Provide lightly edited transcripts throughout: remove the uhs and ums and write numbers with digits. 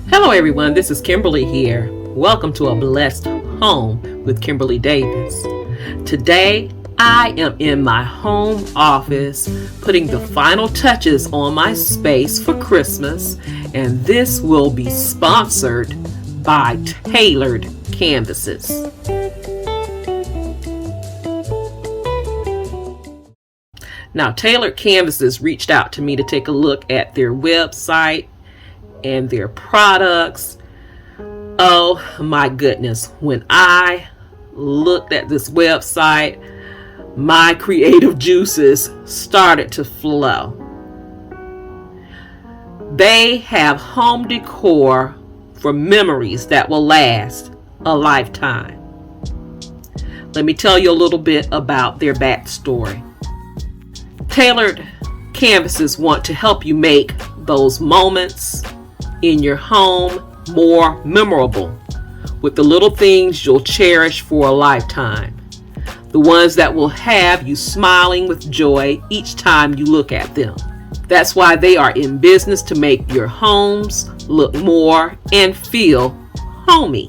Hello everyone, this is Kimberly here. Welcome to A Blessed Home with Kimberly Davis. Today, I am in my home office putting the final touches on my space for Christmas, and this will be sponsored by Tailored Canvases. Now, Tailored Canvases reached out to me to take a look at their website and their products. Oh my goodness, when I looked at this website, my creative juices started to flow. They have home decor for memories that will last a lifetime. Let me tell you a little bit about their backstory. Tailored Canvases want to help you make those moments in your home more memorable with the little things you'll cherish for a lifetime. The ones that will have you smiling with joy each time you look at them. That's why they are in business to make your homes look more and feel homey.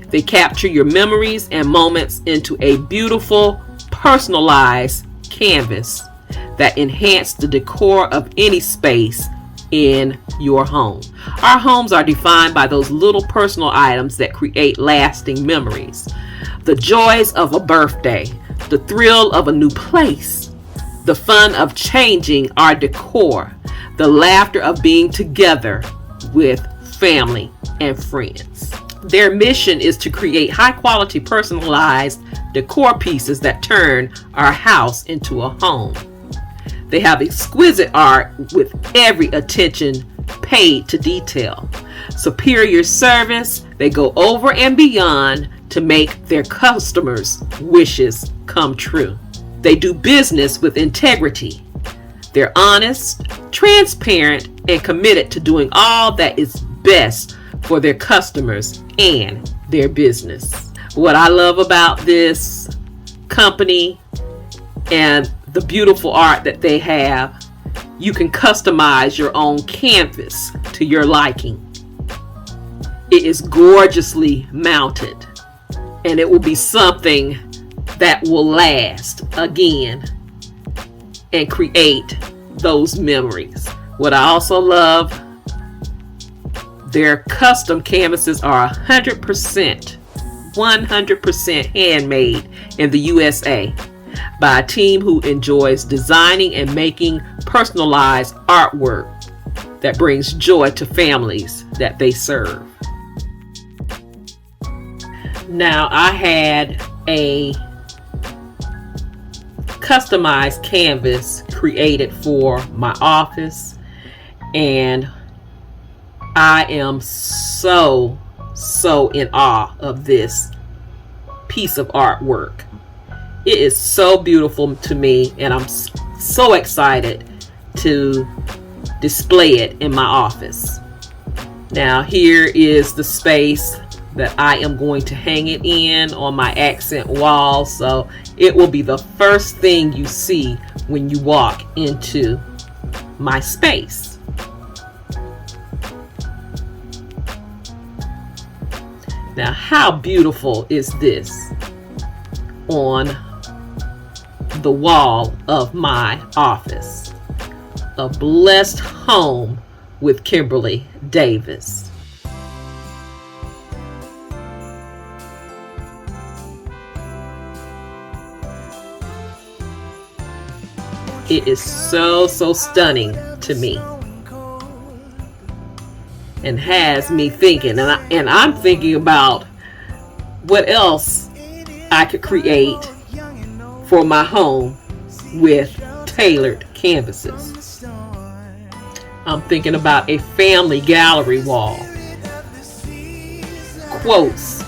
They capture your memories and moments into a beautiful, personalized canvas that enhance the decor of any space in your home. Our homes are defined by those little personal items that create lasting memories. The joys of a birthday, the thrill of a new place, the fun of changing our decor, the laughter of being together with family and friends. Their mission is to create high-quality, personalized decor pieces that turn our house into a home. They have exquisite art with every attention paid to detail. Superior service, they go over and beyond to make their customers' wishes come true. They do business with integrity. They're honest, transparent, and committed to doing all that is best for their customers and their business. What I love about this company and the beautiful art that they have, you can customize your own canvas to your liking. It is gorgeously mounted, and it will be something that will last again and create those memories. What I also love, their custom canvases are 100% handmade in the USA. By a team who enjoys designing and making personalized artwork that brings joy to families that they serve. Now, I had a customized canvas created for my office, and I am so in awe of this piece of artwork. It is so beautiful to me, and I'm so excited to display it in my office. Now, here is the space that I am going to hang it in on my accent wall, so it will be the first thing you see when you walk into my space. Now, how beautiful is this on the wall of my office? A blessed home with Kimberly Davis. It is so stunning to me, and has me thinking, and I'm thinking about what else I could create for my home with tailored canvases. I'm thinking about a family gallery wall, quotes,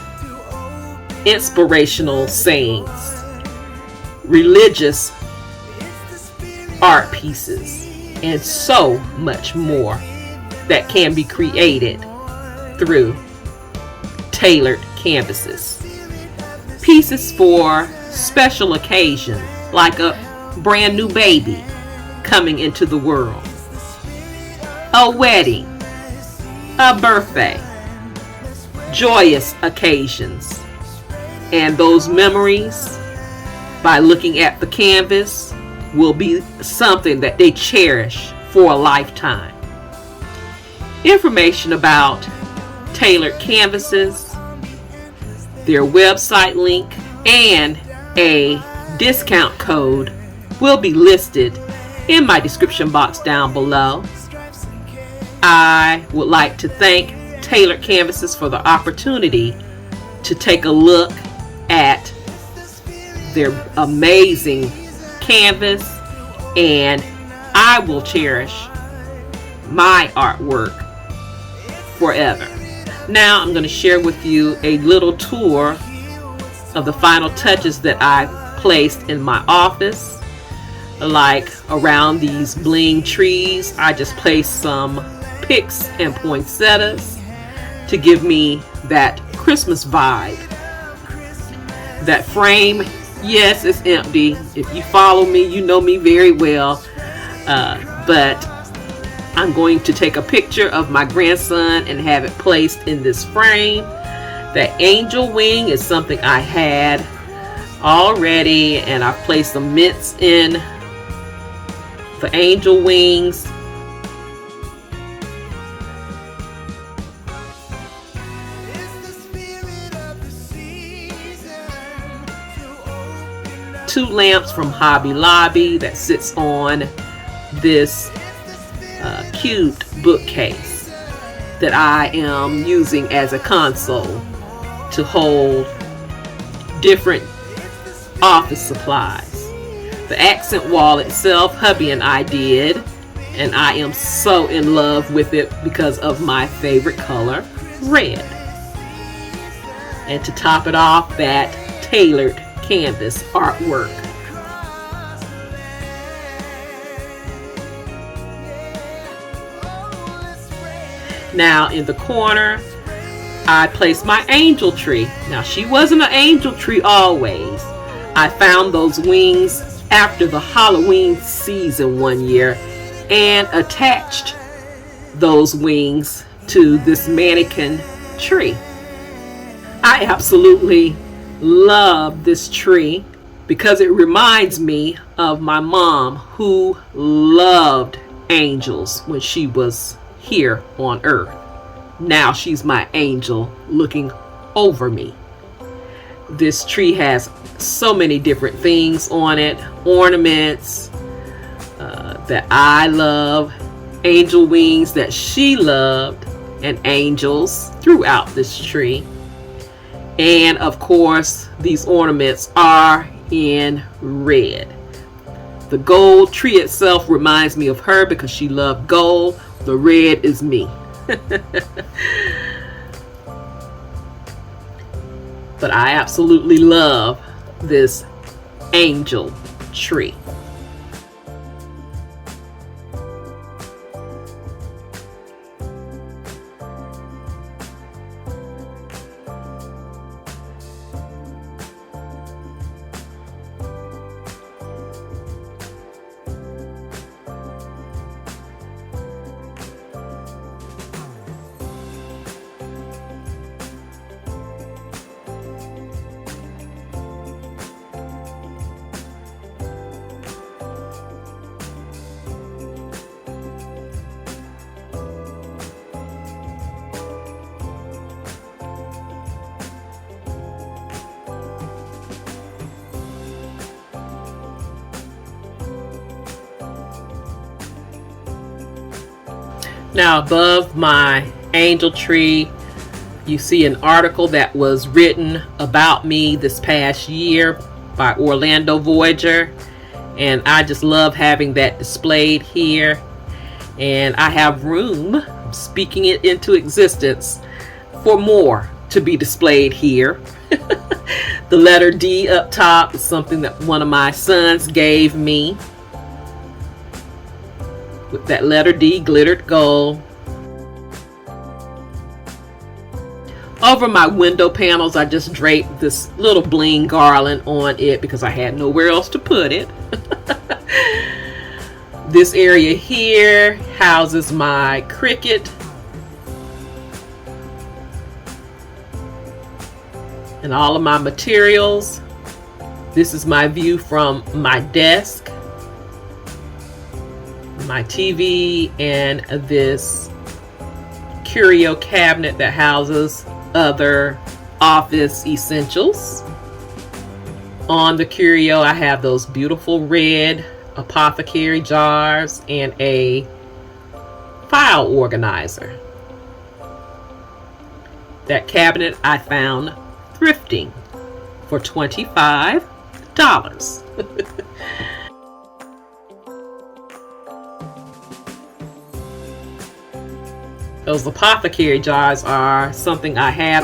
inspirational sayings, religious art pieces, and so much more that can be created through tailored canvases. Pieces for special occasions, like a brand new baby coming into the world, a wedding, a birthday, joyous occasions, and those memories by looking at the canvas will be something that they cherish for a lifetime. Information about tailored canvases, their website link, and a discount code will be listed in my description box down below. I would like to thank Tailored Canvases for the opportunity to take a look at their amazing canvas, and I will cherish my artwork forever. Now I'm going to share with you a little tour of the final touches that I placed in my office. Like around these bling trees, I just placed some picks and poinsettias to give me that Christmas vibe. That frame, yes, it's empty. If you follow me, you know me very well. But I'm going to take a picture of my grandson and have it placed in this frame. That angel wing is something I had already, and I've placed some mints in the angel wings. Two lamps from Hobby Lobby that sits on this cubed bookcase that I am using as a console to hold different office supplies. The accent wall itself, hubby and I did, and I am so in love with it because of my favorite color, red. And to top it off, that tailored canvas artwork. Now in the corner, I placed my angel tree. Now she wasn't an angel tree always. I found those wings after the Halloween season one year and attached those wings to this mannequin tree. I absolutely love this tree because it reminds me of my mom, who loved angels when she was here on earth. Now she's my angel looking over me. This tree has so many different things on it, ornaments that I love, angel wings that she loved, and angels throughout this tree. And of course, these ornaments are in red. The gold tree itself reminds me of her because she loved gold. The red is me. But I absolutely love this angel tree. Now above my angel tree, you see an article that was written about me this past year by Orlando Voyager, and I just love having that displayed here. And I have room, speaking it into existence, for more to be displayed here. The letter D up top is something that one of my sons gave me. With that letter D glittered gold. Over my window panels, I just draped this little bling garland on it because I had nowhere else to put it. This area here houses my Cricut and all of my materials. This is my view from my desk, my TV, and this curio cabinet that houses other office essentials. On the curio, I have those beautiful red apothecary jars and a file organizer. That cabinet I found thrifting for $25. Those apothecary jars are something I have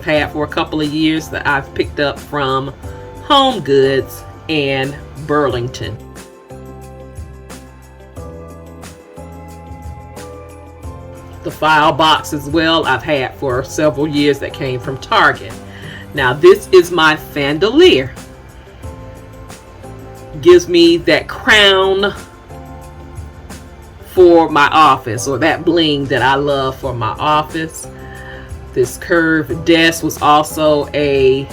had for a couple of years that I've picked up from Home Goods and Burlington. The file box as well I've had for several years that came from Target. Now this is my chandelier. Gives me that crown for my office, or that bling that I love for my office. This curved desk was also a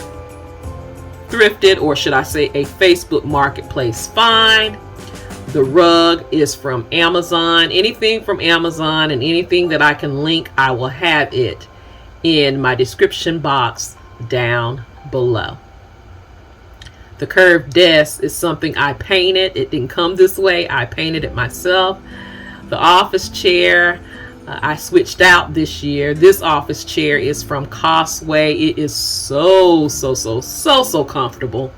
thrifted, or should I say a Facebook Marketplace find. The rug is from Amazon. Anything from Amazon and anything that I can link, I will have it in my description box down below. The curved desk is something I painted. It didn't come this way. I painted it myself. The office chair I switched out this year. This office chair is from Costway. It is so comfortable.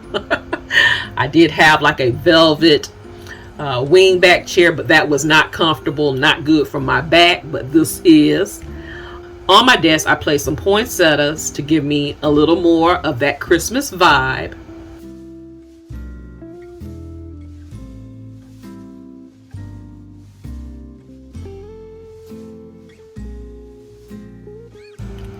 I did have like a velvet wingback chair, but that was not comfortable, not good for my back, but this is. On my desk I placed some poinsettias to give me a little more of that Christmas vibe.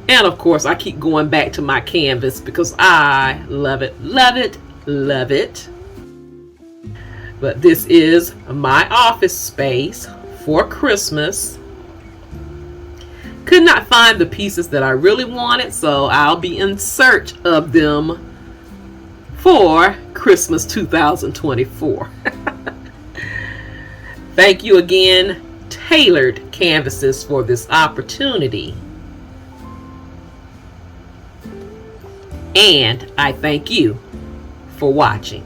And of course I keep going back to my canvas because I love it, love it, love it. But this is my office space for Christmas. Could not find the pieces that I really wanted, so I'll be in search of them for Christmas 2024. Thank you again, Tailored Canvases, for this opportunity. And I thank you for watching.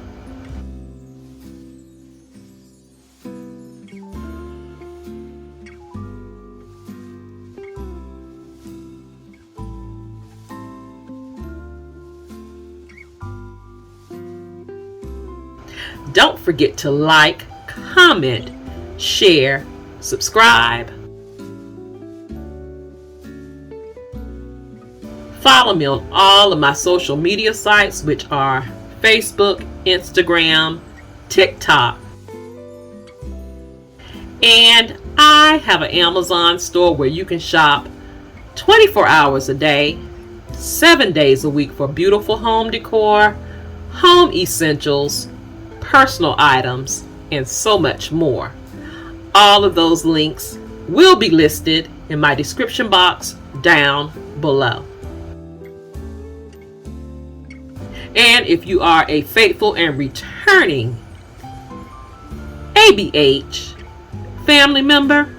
Don't forget to like, comment, share, subscribe. Follow me on all of my social media sites, which are Facebook, Instagram, TikTok. And I have an Amazon store where you can shop 24 hours a day, 7 days a week for beautiful home decor, home essentials, personal items, and so much more. All of those links will be listed in my description box down below. And if you are a faithful and returning ABH family member,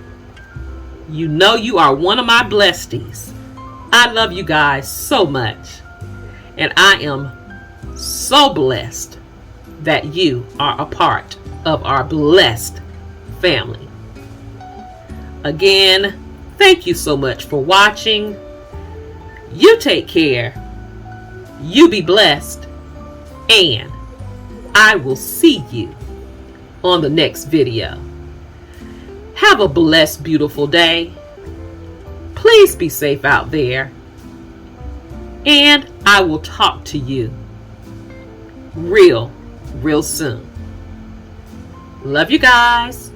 you know you are one of my blessties. I love you guys so much, and I am so blessed that you are a part of our blessed family. Again, thank you so much for watching. You take care. You be blessed. And I will see you on the next video. Have a blessed, beautiful day. Please be safe out there. And I will talk to you real soon. Love you guys.